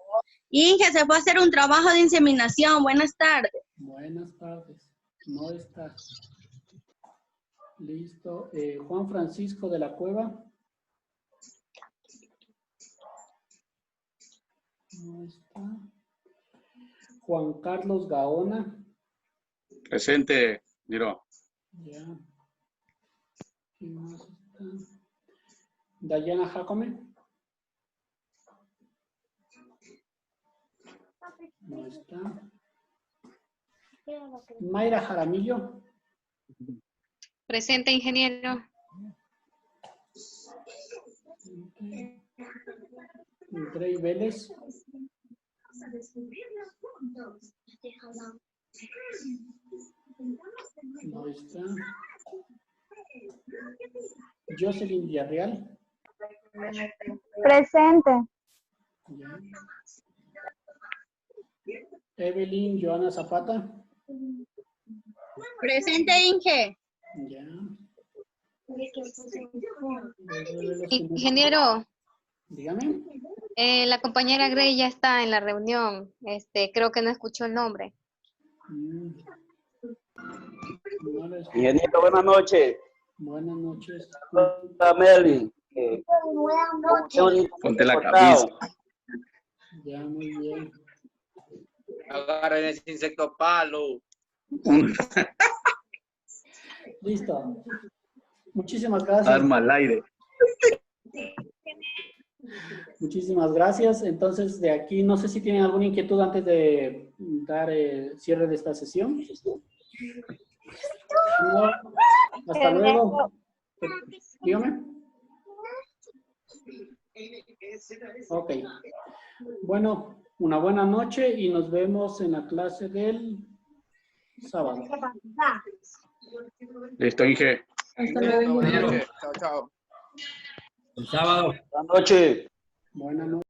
Speaker 7: Inge, se fue a hacer un trabajo de inseminación. Buenas tardes.
Speaker 2: Buenas tardes. No está. Listo. Juan Francisco de la Cueva. No está. Juan Carlos Gaona.
Speaker 5: Presente. Miro.
Speaker 2: Ya. ¿Quién más está? Dayana Jacome. No está. Mayra Jaramillo.
Speaker 1: Presente, ingeniero.
Speaker 2: Grey Vélez. No está. Jocelyn Villarreal.
Speaker 8: Presente.
Speaker 2: Ya. Evelyn Joana Zapata.
Speaker 7: Presente, Inge.
Speaker 2: Ya.
Speaker 1: Ingeniero,
Speaker 2: Dígame.
Speaker 1: la compañera Grey ya está en la reunión. Creo que no escuchó el nombre.
Speaker 2: No les-
Speaker 9: Ingeniero, buenas noches.
Speaker 2: Buenas noches.
Speaker 9: Hola, Melvin.
Speaker 5: Ponte la camisa.
Speaker 2: Ya, muy bien.
Speaker 3: Agarren ese insecto palo.
Speaker 2: Listo. Muchísimas gracias.
Speaker 5: Arma al aire.
Speaker 2: Muchísimas gracias. Entonces, de aquí, no sé si tienen alguna inquietud antes de dar cierre de esta sesión. No. Hasta luego. Dígame. Ok. Bueno, una buena noche y nos vemos en la clase del sábado.
Speaker 5: Listo, Inge.
Speaker 1: Hasta luego, ingeniero.
Speaker 3: Chao, chao.
Speaker 6: El sábado.
Speaker 9: Buenas noches.
Speaker 2: Buenas noches.